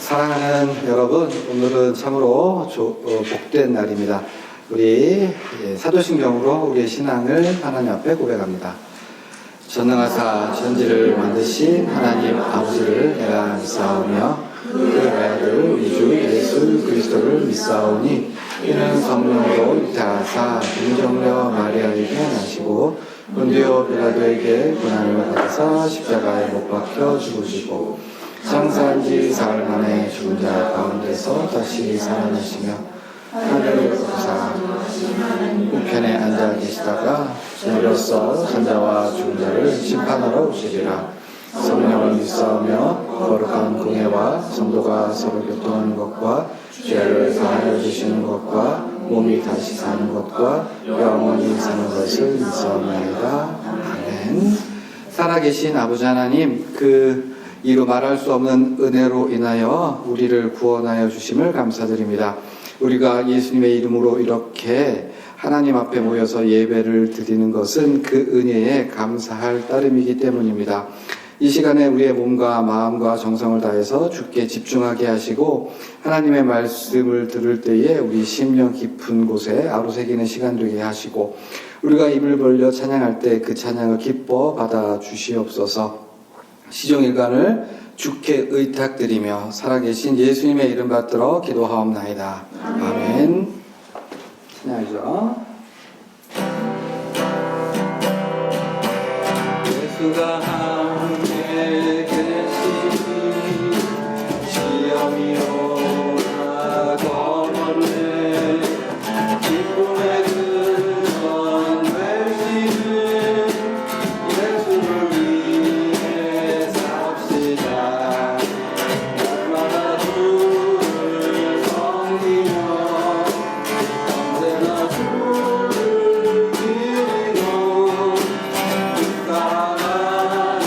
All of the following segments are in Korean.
사랑하는 여러분, 오늘은 참으로 복된 날입니다. 우리 사도신경으로 우리의 신앙을 하나님 앞에 고백합니다. 전능하사 천지를 만드신 하나님 아버지를 내가 믿사오며 그 아들 우리 주 예수 그리스도를 믿사오니 이는 성령으로 잉태하사 동정녀 마리아에게 나시고 본디오 빌라도에게 고난을 받으사 십자가에 못 박혀 죽으시고 장사한 지 사흘 만에 죽은 자 가운데서 다시 살아나시며 하늘을 보사 우편에 앉아 계시다가 저희로서 산자와 죽은 자를 심판하러 오시리라. 성령을 믿사오며 거룩한 공예와 성도가 서로 교통하는 것과 죄를 사하여 주시는 것과 몸이 다시 사는 것과 영원히 사는 것을 믿사오나이다. 아멘. 살아계신 아버지 하나님, 이루 말할 수 없는 은혜로 인하여 우리를 구원하여 주심을 감사드립니다. 우리가 예수님의 이름으로 이렇게 하나님 앞에 모여서 예배를 드리는 것은 그 은혜에 감사할 따름이기 때문입니다. 이 시간에 우리의 몸과 마음과 정성을 다해서 주께 집중하게 하시고 하나님의 말씀을 들을 때에 우리 심령 깊은 곳에 아로새기는 시간 되게 하시고 우리가 입을 벌려 찬양할 때 그 찬양을 기뻐 받아 주시옵소서. 시종일관을 주께 의탁드리며 살아계신 예수님의 이름 받들어 기도하옵나이다. 아멘. 찬양하죠. 예수가 함께 계시니 시험이 오나 거머네 기쁨의 근원 되시는 예수를 위해 삽시다. 날마다 주를 섬기며 언제나 주를 기리고 나가는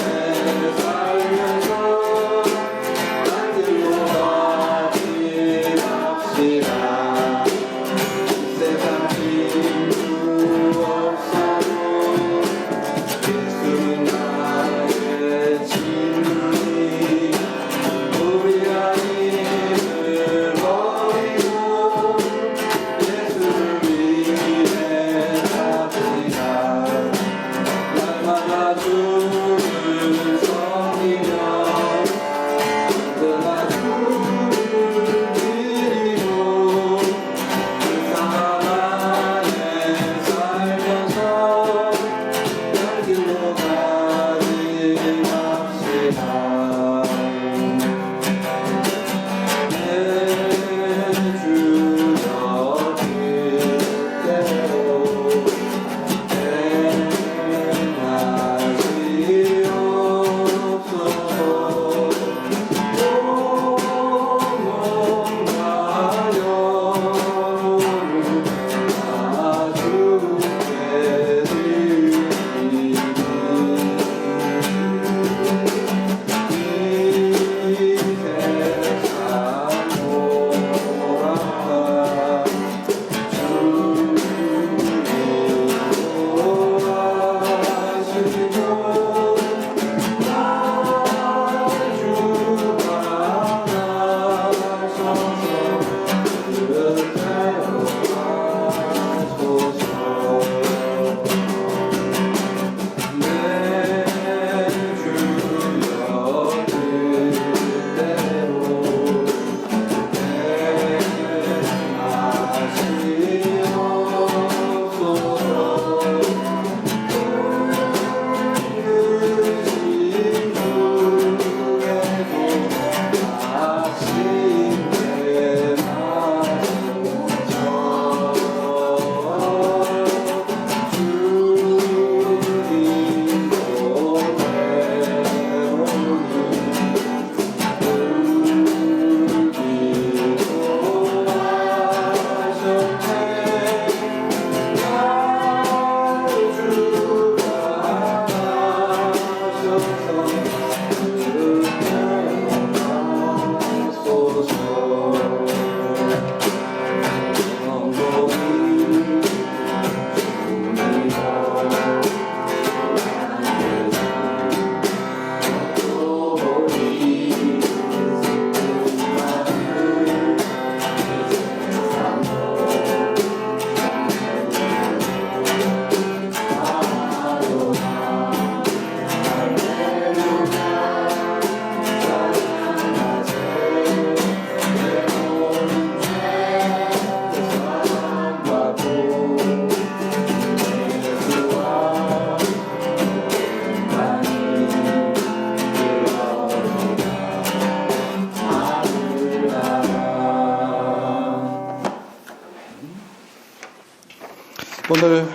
오늘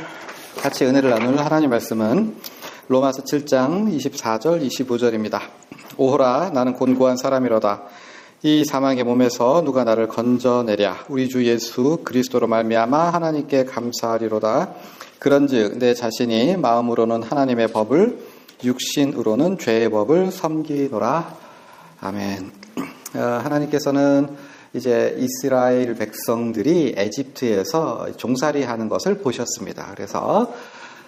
같이 은혜를 나눌 하나님 말씀은 로마서 7장 24절 25절입니다. 오호라 나는 곤고한 사람이로다. 이 사망의 몸에서 누가 나를 건져내랴. 우리 주 예수 그리스도로 말미암아 하나님께 감사하리로다. 그런즉 내 자신이 마음으로는 하나님의 법을 육신으로는 죄의 법을 섬기노라. 아멘. 하나님께서는 이제 이스라엘 백성들이 에집트에서 종살이하는 것을 보셨습니다. 그래서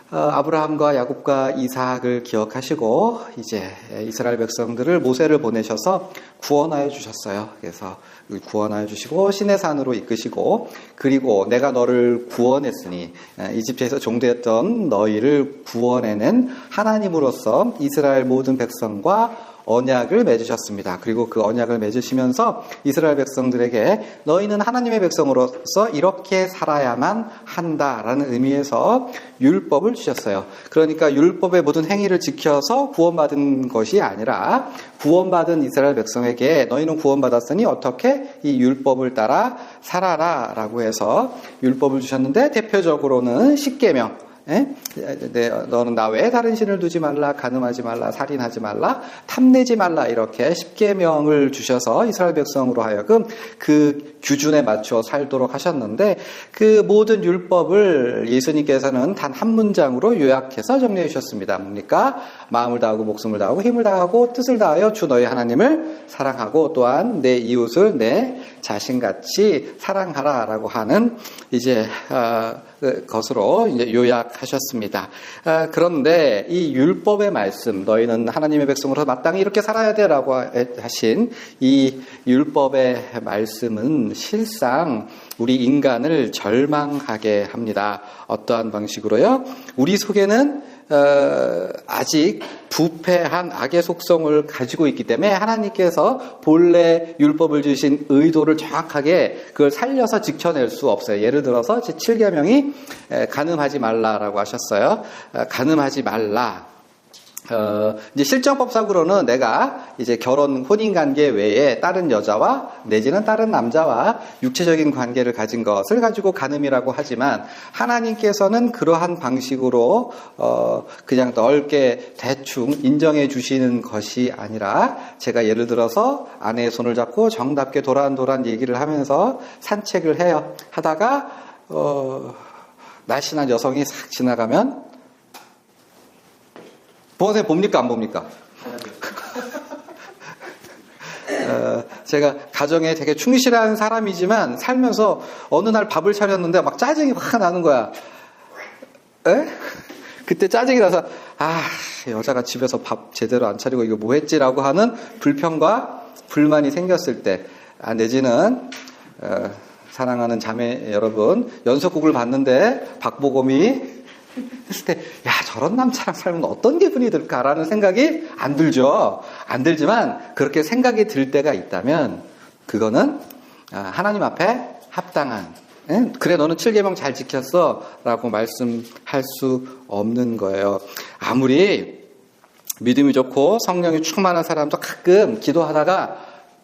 아브라함과 야곱과 이삭을 기억하시고 이제 이스라엘 백성들을 모세를 보내셔서 구원하여 주셨어요. 그래서 구원하여 주시고 시내산으로 이끄시고, 그리고 내가 너를 구원했으니 이집트에서 종되었던 너희를 구원해낸 하나님으로서 이스라엘 모든 백성과 언약을 맺으셨습니다. 그리고 그 언약을 맺으시면서 이스라엘 백성들에게 너희는 하나님의 백성으로서 이렇게 살아야만 한다라는 의미에서 율법을 주셨어요. 그러니까 율법의 모든 행위를 지켜서 구원받은 것이 아니라 구원받은 이스라엘 백성에게 너희는 구원받았으니 어떻게 이 율법을 따라 살아라 라고 해서 율법을 주셨는데, 대표적으로는 십계명, 너는 나 외에 다른 신을 두지 말라, 간음하지 말라, 살인하지 말라, 탐내지 말라, 이렇게 십계명을 주셔서 이스라엘 백성으로 하여금 그 규준에 맞춰 살도록 하셨는데, 그 모든 율법을 예수님께서는 단 한 문장으로 요약해서 정리해 주셨습니다. 뭡니까? 마음을 다하고 목숨을 다하고 힘을 다하고 뜻을 다하여 주 너희 하나님을 사랑하고 또한 내 이웃을 내 자신같이 사랑하라 라고 하는 이제 것으로 이제 요약하셨습니다. 그런데 이 율법의 말씀, 너희는 하나님의 백성으로 마땅히 이렇게 살아야 돼 라고 하신 이 율법의 말씀은 실상 우리 인간을 절망하게 합니다. 어떠한 방식으로요? 우리 속에는 아직 부패한 악의 속성을 가지고 있기 때문에 하나님께서 본래 율법을 주신 의도를 정확하게 그걸 살려서 지켜낼 수 없어요. 예를 들어서 제7계명이 간음하지 말라라고 하셨어요. 간음하지 말라. 이제 실정법상으로는 내가 이제 결혼, 혼인관계 외에 다른 여자와 내지는 다른 남자와 육체적인 관계를 가진 것을 가지고 간음이라고 하지만, 하나님께서는 그러한 방식으로 그냥 넓게 대충 인정해 주시는 것이 아니라, 제가 예를 들어서 아내의 손을 잡고 정답게 도란도란 얘기를 하면서 산책을 해요. 하다가 날씬한 여성이 싹 지나가면 보건쌤 봅니까 안 봅니까? 제가 가정에 되게 충실한 사람이지만 살면서 어느 날 밥을 차렸는데 막 짜증이 확 나는 거야. 그때 짜증이 나서 여자가 집에서 밥 제대로 안 차리고 이거 뭐 했지라고 하는 불평과 불만이 생겼을 때, 내지는 사랑하는 자매 여러분, 연속극을 봤는데 박보검이 했을 때, 저런 남자랑 살면 어떤 기분이 들까라는 생각이 안 들죠. 안 들지만 그렇게 생각이 들 때가 있다면 그거는 하나님 앞에 합당한, 그래 너는 7계명 잘 지켰어 라고 말씀할 수 없는 거예요. 아무리 믿음이 좋고 성령이 충만한 사람도 가끔 기도하다가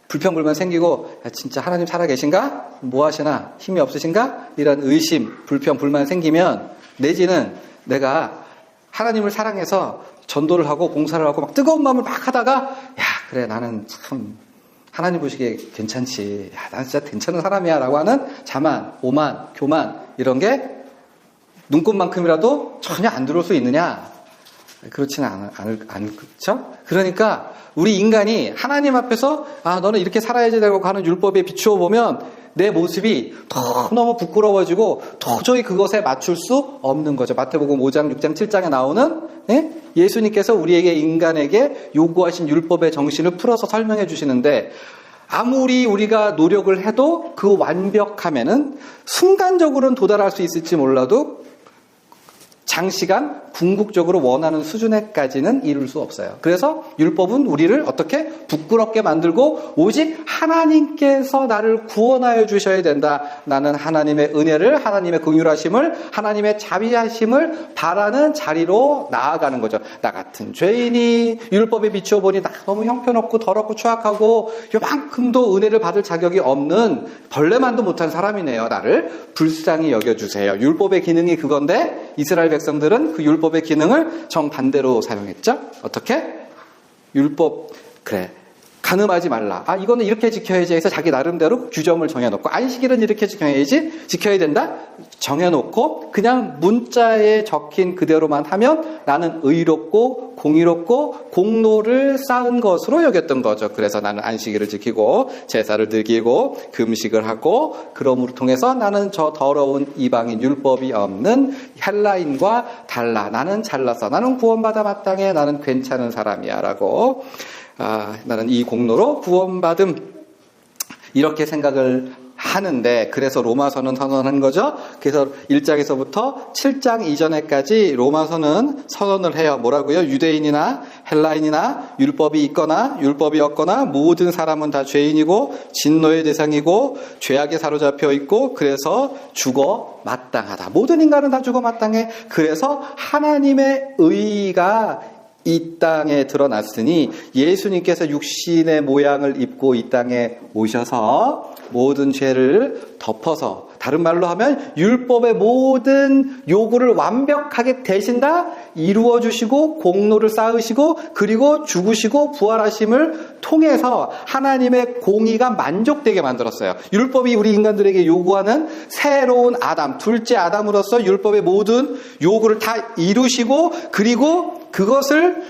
불평불만 생기고, 진짜 하나님 살아계신가? 뭐 하시나? 힘이 없으신가? 이런 의심, 불평불만 생기면, 내지는 내가 하나님을 사랑해서 전도를 하고 봉사를 하고 막 뜨거운 마음을 막 하다가, 그래 나는 참 하나님 보시기에 괜찮지, 난 진짜 괜찮은 사람이야 라고 하는 자만, 오만, 교만, 이런 게 눈꽃만큼이라도 전혀 안 들어올 수 있느냐? 그렇지는 않죠? 그러니까 우리 인간이 하나님 앞에서 너는 이렇게 살아야지 되고 하는 율법에 비추어 보면 내 모습이 너무 부끄러워지고 도저히 그것에 맞출 수 없는 거죠. 마태복음 5장, 6장, 7장에 나오는 예수님께서 우리에게, 인간에게 요구하신 율법의 정신을 풀어서 설명해 주시는데, 아무리 우리가 노력을 해도 그 완벽함에는 순간적으로는 도달할 수 있을지 몰라도 장시간 궁극적으로 원하는 수준에까지는 이룰 수 없어요. 그래서 율법은 우리를 어떻게 부끄럽게 만들고 오직 하나님께서 나를 구원하여 주셔야 된다. 나는 하나님의 은혜를, 하나님의 긍휼하심을, 하나님의 자비하심을 바라는 자리로 나아가는 거죠. 나 같은 죄인이 율법에 비추어 보니 나 너무 형편없고 더럽고 추악하고 요만큼도 은혜를 받을 자격이 없는 벌레만도 못한 사람이네요. 나를 불쌍히 여겨주세요. 율법의 기능이 그건데 이스라엘 백성들은 그 율법의 기능을 정반대로 사용했죠. 어떻게? 율법, 그래, 간음하지 말라. 아, 이거는 이렇게 지켜야지 해서 자기 나름대로 규정을 정해놓고, 안식일은 이렇게 지켜야 된다? 정해놓고 그냥 문자에 적힌 그대로만 하면 나는 의롭고 공의롭고 공로를 쌓은 것으로 여겼던 거죠. 그래서 나는 안식일을 지키고 제사를 드리고 금식을 하고, 그러므로 통해서 나는 저 더러운 이방인 율법이 없는 헬라인과 달라. 나는 잘났어. 나는 구원받아 마땅해. 나는 괜찮은 사람이야 라고, 나는 이 공로로 구원받음, 이렇게 생각을 하는데, 그래서 로마서는 선언한 거죠. 그래서 1장에서부터 7장 이전에까지 로마서는 선언을 해요. 뭐라고요? 유대인이나 헬라인이나 율법이 있거나 율법이 없거나 모든 사람은 다 죄인이고 진노의 대상이고 죄악에 사로잡혀 있고, 그래서 죽어 마땅하다. 모든 인간은 다 죽어 마땅해. 그래서 하나님의 의가 이 땅에 드러났으니 예수님께서 육신의 모양을 입고 이 땅에 오셔서 모든 죄를 덮어서, 다른 말로 하면 율법의 모든 요구를 완벽하게 대신 다 이루어 주시고 공로를 쌓으시고 그리고 죽으시고 부활하심을 통해서 하나님의 공의가 만족되게 만들었어요. 율법이 우리 인간들에게 요구하는 새로운 아담, 둘째 아담으로서 율법의 모든 요구를 다 이루시고, 그리고 그것을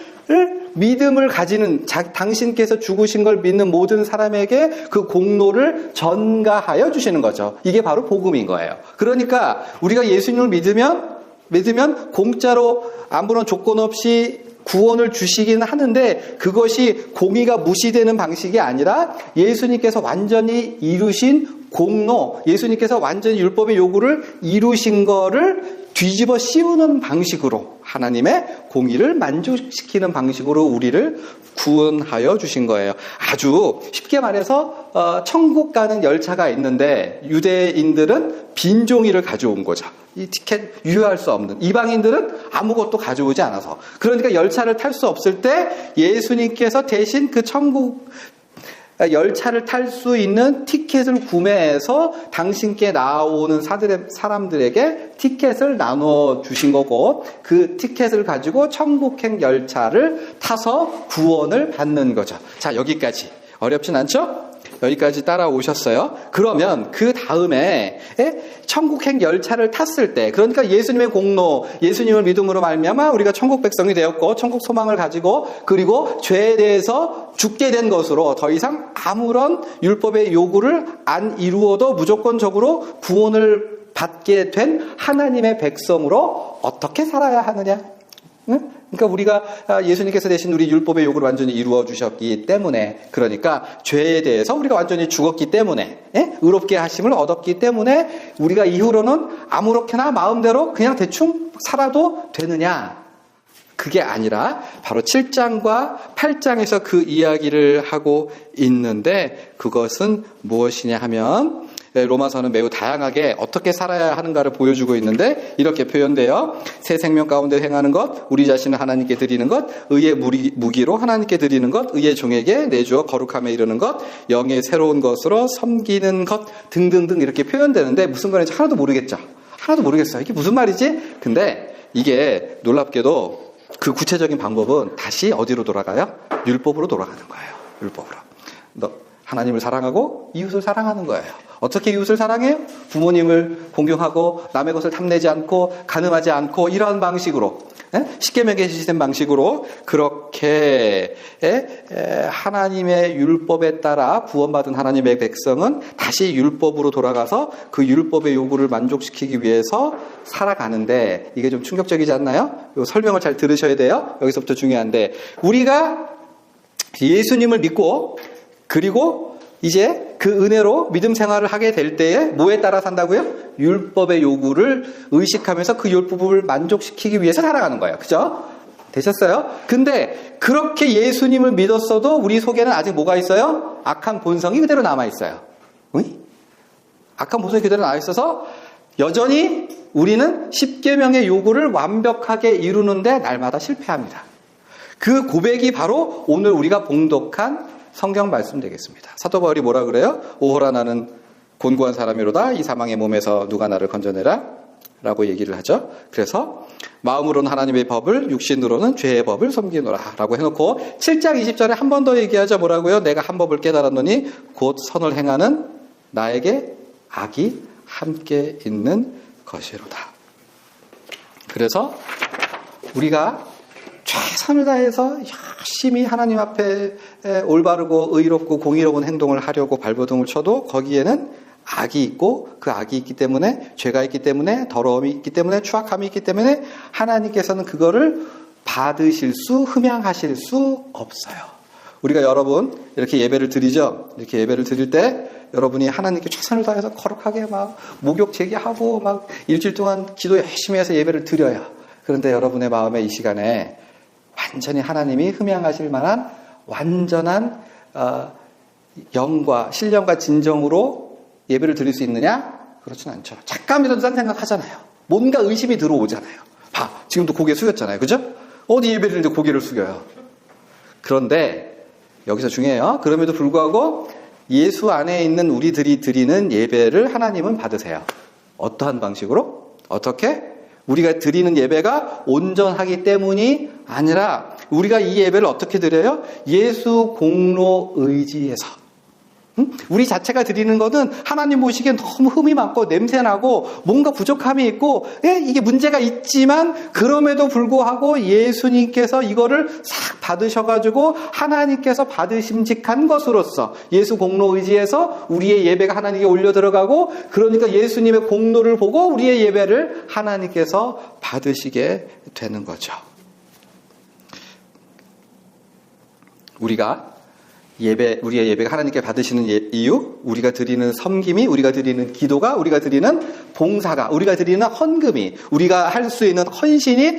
믿음을 가지는, 당신께서 죽으신 걸 믿는 모든 사람에게 그 공로를 전가하여 주시는 거죠. 이게 바로 복음인 거예요. 그러니까 우리가 예수님을 믿으면 공짜로 아무런 조건 없이 구원을 주시긴 하는데, 그것이 공의가 무시되는 방식이 아니라 예수님께서 완전히 이루신 공로, 예수님께서 완전히 율법의 요구를 이루신 거를 뒤집어 씌우는 방식으로, 하나님의 공의를 만족시키는 방식으로 우리를 구원하여 주신 거예요. 아주 쉽게 말해서 천국 가는 열차가 있는데 유대인들은 빈종이를 가져온 거죠. 이 티켓 유효할 수 없는, 이방인들은 아무것도 가져오지 않아서, 그러니까 열차를 탈 수 없을 때 예수님께서 대신 그 천국 열차를 탈 수 있는 티켓을 구매해서 당신께 나오는 사람들에게 티켓을 나눠 주신 거고, 그 티켓을 가지고 천국행 열차를 타서 구원을 받는 거죠. 자, 여기까지 어렵진 않죠? 여기까지 따라오셨어요. 그러면 그 다음에 천국행 열차를 탔을 때, 그러니까 예수님의 공로, 예수님을 믿음으로 말미암아 우리가 천국 백성이 되었고 천국 소망을 가지고, 그리고 죄에 대해서 죽게 된 것으로 더 이상 아무런 율법의 요구를 안 이루어도 무조건적으로 구원을 받게 된 하나님의 백성으로 어떻게 살아야 하느냐? 응? 그러니까 우리가 예수님께서 대신 우리 율법의 요구를 완전히 이루어 주셨기 때문에, 그러니까 죄에 대해서 우리가 완전히 죽었기 때문에, 의롭게 하심을 얻었기 때문에 우리가 이후로는 아무렇게나 마음대로 그냥 대충 살아도 되느냐? 그게 아니라 바로 7장과 8장에서 그 이야기를 하고 있는데, 그것은 무엇이냐 하면, 로마서는 매우 다양하게 어떻게 살아야 하는가를 보여주고 있는데, 이렇게 표현돼요. 새 생명 가운데 행하는 것, 우리 자신을 하나님께 드리는 것, 의의 무기로 하나님께 드리는 것, 의의 종에게 내주어 거룩함에 이르는 것, 영의 새로운 것으로 섬기는 것 등등등 이렇게 표현되는데, 무슨 말인지 하나도 모르겠죠. 하나도 모르겠어요. 이게 무슨 말이지? 근데 이게 놀랍게도 그 구체적인 방법은 다시 어디로 돌아가요? 율법으로 돌아가는 거예요. 율법으로. 하나님을 사랑하고 이웃을 사랑하는 거예요. 어떻게 이웃을 사랑해요? 부모님을 공경하고 남의 것을 탐내지 않고 간음하지 않고, 이러한 방식으로, 십계명에 지시된 방식으로 그렇게 하나님의 율법에 따라 구원받은 하나님의 백성은 다시 율법으로 돌아가서 그 율법의 요구를 만족시키기 위해서 살아가는데, 이게 좀 충격적이지 않나요? 이 설명을 잘 들으셔야 돼요. 여기서부터 중요한데, 우리가 예수님을 믿고 그리고 이제 그 은혜로 믿음 생활을 하게 될 때에 뭐에 따라 산다고요? 율법의 요구를 의식하면서 그 율법을 만족시키기 위해서 살아가는 거예요. 그죠? 되셨어요? 근데 그렇게 예수님을 믿었어도 우리 속에는 아직 뭐가 있어요? 악한 본성이 그대로 남아있어요. 응? 악한 본성이 그대로 남아있어서 여전히 우리는 십계명의 요구를 완벽하게 이루는데 날마다 실패합니다. 그 고백이 바로 오늘 우리가 봉독한 성경 말씀 되겠습니다. 사도 바울이 뭐라 그래요? 오호라 나는 곤고한 사람이로다. 이 사망의 몸에서 누가 나를 건져내라? 라고 얘기를 하죠. 그래서 마음으로는 하나님의 법을, 육신으로는 죄의 법을 섬기노라 라고 해놓고 7장 20절에 한 번 더 얘기하죠. 뭐라고요? 내가 한 법을 깨달았노니 곧 선을 행하는 나에게 악이 함께 있는 것이로다. 그래서 우리가 최선을 다해서 열심히 하나님 앞에 올바르고 의롭고 공의로운 행동을 하려고 발버둥을 쳐도 거기에는 악이 있고 그 악이 있기 때문에 죄가 있기 때문에 더러움이 있기 때문에 추악함이 있기 때문에 하나님께서는 그거를 받으실 수, 흠양하실 수 없어요. 우리가 여러분 이렇게 예배를 드리죠. 이렇게 예배를 드릴 때 여러분이 하나님께 최선을 다해서 거룩하게 막 목욕 제기하고 막 일주일 동안 기도 열심히 해서 예배를 드려요. 그런데 여러분의 마음에 이 시간에 완전히 하나님이 흠양하실 만한 완전한 영과 신령과 진정으로 예배를 드릴 수 있느냐? 그렇진 않죠. 잠깐이라도 딴 생각하잖아요. 뭔가 의심이 들어오잖아요. 봐, 지금도 고개 숙였잖아요. 그죠? 어디 예배를 드리는데 고개를 숙여요. 그런데 여기서 중요해요. 그럼에도 불구하고 예수 안에 있는 우리들이 드리는 예배를 하나님은 받으세요. 어떠한 방식으로? 어떻게? 우리가 드리는 예배가 온전하기 때문이 아니라 우리가 이 예배를 어떻게 드려요? 예수 공로 의지에서. 우리 자체가 드리는 것은 하나님 보시기엔 너무 흠이 많고 냄새나고 뭔가 부족함이 있고 이게 문제가 있지만 그럼에도 불구하고 예수님께서 이거를 싹 받으셔가지고 하나님께서 받으심직한 것으로서 예수 공로 의지에서 우리의 예배가 하나님께 올려 들어가고 그러니까 예수님의 공로를 보고 우리의 예배를 하나님께서 받으시게 되는 거죠. 우리의 예배가 하나님께 받으시는 이유, 우리가 드리는 섬김이, 우리가 드리는 기도가, 우리가 드리는 봉사가, 우리가 드리는 헌금이, 우리가 할 수 있는 헌신이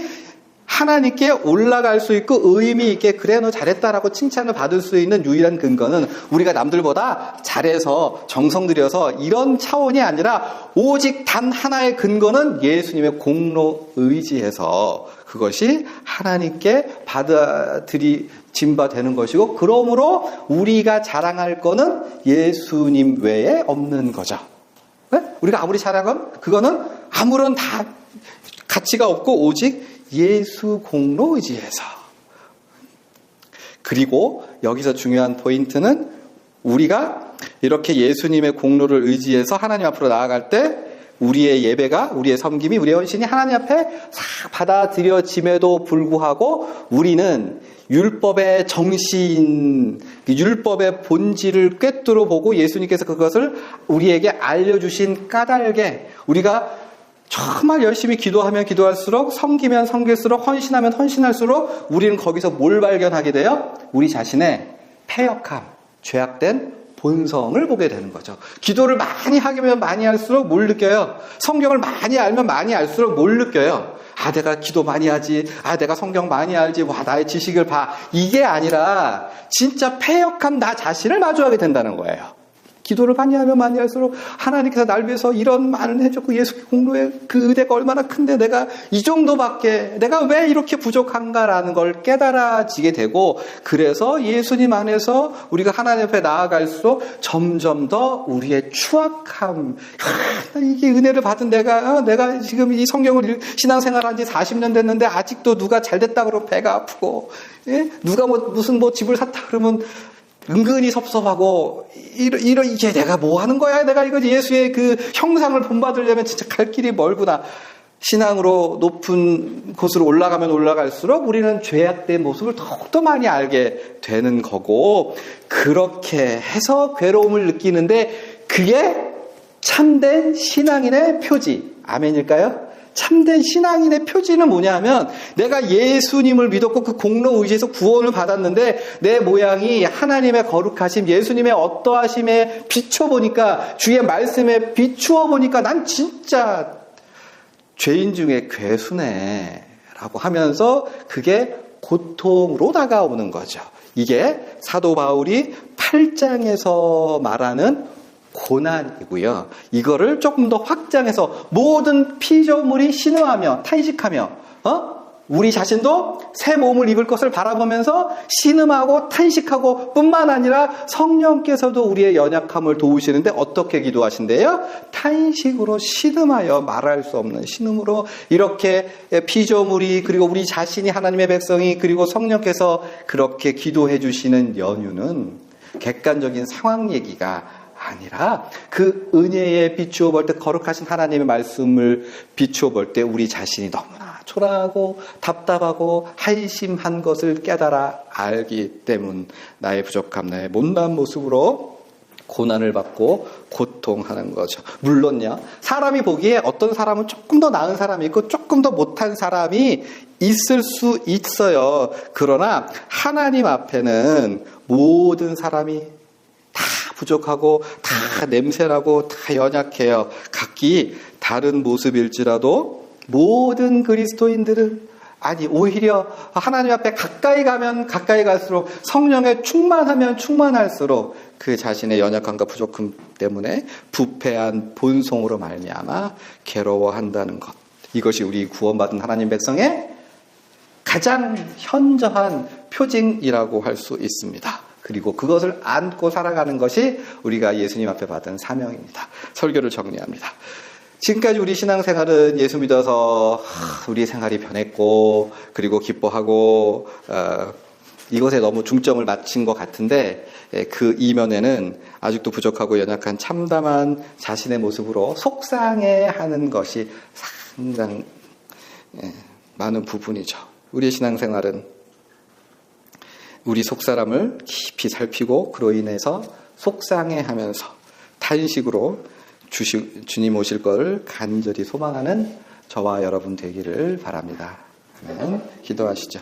하나님께 올라갈 수 있고 의미 있게 그래 너 잘했다라고 칭찬을 받을 수 있는 유일한 근거는 우리가 남들보다 잘해서 정성 들여서 이런 차원이 아니라 오직 단 하나의 근거는 예수님의 공로 의지에서 그것이 하나님께 받아들이진 바 되는 것이고 그러므로 우리가 자랑할 거는 예수님 외에 없는 거죠. 네? 우리가 아무리 자랑하면 그거는 아무런 다 가치가 없고 오직 예수 공로 의지에서. 그리고 여기서 중요한 포인트는 우리가 이렇게 예수님의 공로를 의지해서 하나님 앞으로 나아갈 때 우리의 예배가, 우리의 섬김이, 우리의 헌신이 하나님 앞에 싹 받아들여짐에도 불구하고 우리는 율법의 정신, 율법의 본질을 꿰뚫어 보고 예수님께서 그것을 우리에게 알려주신 까닭에 우리가 정말 열심히 기도하면 기도할수록 섬기면 섬길수록 헌신하면 헌신할수록 우리는 거기서 뭘 발견하게 돼요? 우리 자신의 패역함, 죄악된 본성을 보게 되는 거죠. 기도를 많이 하면 많이 할수록 뭘 느껴요? 성경을 많이 알면 많이 알수록 뭘 느껴요? 아, 내가 기도 많이 하지. 아, 내가 성경 많이 알지. 와, 나의 지식을 봐. 이게 아니라 진짜 패역한 나 자신을 마주하게 된다는 거예요. 기도를 많이 하면 많이 할수록 하나님께서 날 위해서 이런 많은 해줬고 예수 공로의 그 의대가 얼마나 큰데 내가 이 정도밖에 내가 왜 이렇게 부족한가라는 걸 깨달아지게 되고 그래서 예수님 안에서 우리가 하나님 앞에 나아갈수록 점점 더 우리의 추악함 이게 은혜를 받은 내가 지금 이 성경을 신앙생활한 지 40년 됐는데 아직도 누가 잘됐다 그러고 배가 아프고 누가 무슨 집을 샀다 그러면 은근히 섭섭하고 이게 내가 뭐 하는 거야? 내가 이거 예수의 그 형상을 본받으려면 진짜 갈 길이 멀구나. 신앙으로 높은 곳으로 올라가면 올라갈수록 우리는 죄악된 모습을 더욱더 많이 알게 되는 거고 그렇게 해서 괴로움을 느끼는데 그게 참된 신앙인의 표지. 아멘일까요? 참된 신앙인의 표지는 뭐냐면 내가 예수님을 믿었고 그 공로 의지에서 구원을 받았는데 내 모양이 하나님의 거룩하심, 예수님의 어떠하심에 비춰보니까, 주의 말씀에 비추어 보니까 난 진짜 죄인 중에 괴수네 라고 하면서 그게 고통으로 다가오는 거죠. 이게 사도 바울이 8장에서 말하는 고난이고요. 이거를 조금 더 확장해서 모든 피조물이 신음하며 탄식하며 우리 자신도 새 몸을 입을 것을 바라보면서 신음하고 탄식하고 뿐만 아니라 성령께서도 우리의 연약함을 도우시는데 어떻게 기도하신대요? 탄식으로 신음하여 말할 수 없는 신음으로 이렇게 피조물이 그리고 우리 자신이 하나님의 백성이 그리고 성령께서 그렇게 기도해 주시는 연유는 객관적인 상황 얘기가 아니라 그 은혜에 비추어 볼 때 거룩하신 하나님의 말씀을 비추어 볼 때 우리 자신이 너무나 초라하고 답답하고 한심한 것을 깨달아 알기 때문 나의 부족함, 나의 못난 모습으로 고난을 받고 고통하는 거죠. 물론요, 사람이 보기에 어떤 사람은 조금 더 나은 사람이 있고 조금 더 못한 사람이 있을 수 있어요. 그러나 하나님 앞에는 모든 사람이 다 부족하고 다 냄새나고 다 연약해요. 각기 다른 모습일지라도 모든 그리스도인들은, 아니 오히려 하나님 앞에 가까이 가면 가까이 갈수록 성령에 충만하면 충만할수록 그 자신의 연약함과 부족함 때문에 부패한 본성으로 말미암아 괴로워한다는 것. 이것이 우리 구원받은 하나님 백성의 가장 현저한 표징이라고 할 수 있습니다. 그리고 그것을 안고 살아가는 것이 우리가 예수님 앞에 받은 사명입니다. 설교를 정리합니다. 지금까지 우리 신앙생활은 예수 믿어서 우리 생활이 변했고 그리고 기뻐하고 이것에 너무 중점을 맞춘 것 같은데 그 이면에는 아직도 부족하고 연약한 참담한 자신의 모습으로 속상해하는 것이 상당히 많은 부분이죠. 우리의 신앙생활은 우리 속사람을 깊이 살피고 그로 인해서 속상해하면서 탄식으로 주님 오실 것을 간절히 소망하는 저와 여러분 되기를 바랍니다. 아멘. 기도하시죠.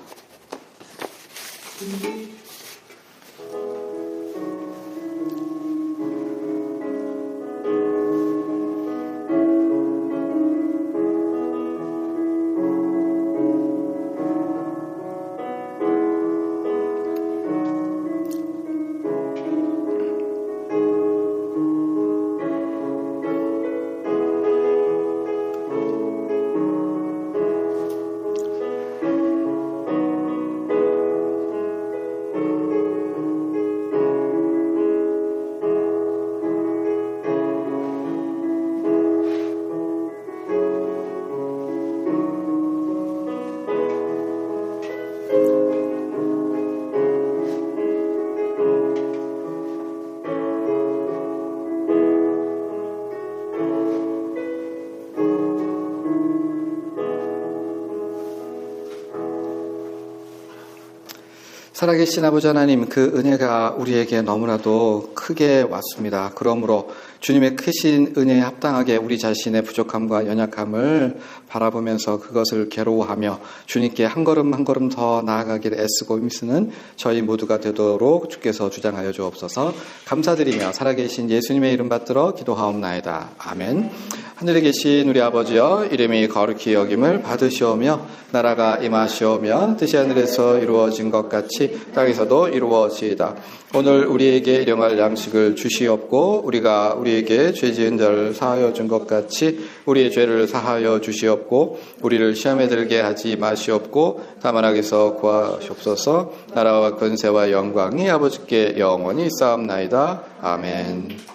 살아계신 아버지 하나님, 그 은혜가 우리에게 너무나도 크게 왔습니다. 그러므로 주님의 크신 은혜에 합당하게 우리 자신의 부족함과 연약함을 바라보면서 그것을 괴로워하며 주님께 한 걸음 한 걸음 더 나아가기를 애쓰고 힘쓰는 저희 모두가 되도록 주께서 주장하여 주옵소서. 감사드리며 살아계신 예수님의 이름 받들어 기도하옵나이다. 아멘. 하늘에 계신 우리 아버지여, 이름이 거룩히 여김을 받으시오며 나라가 임하시오며 뜻이 하늘에서 이루어진 것 같이 땅에서도 이루어지이다. 오늘 우리에게 일용할 양식을 주시옵고 우리가 우리에게 죄 지은 자를 사하여 준 것 같이 우리의 죄를 사하여 주시옵고 우리를 시험에 들게 하지 마시옵고 다만 악에서 구하시옵소서. 나라와 권세와 영광이 아버지께 영원히 있사옵나이다. 아멘.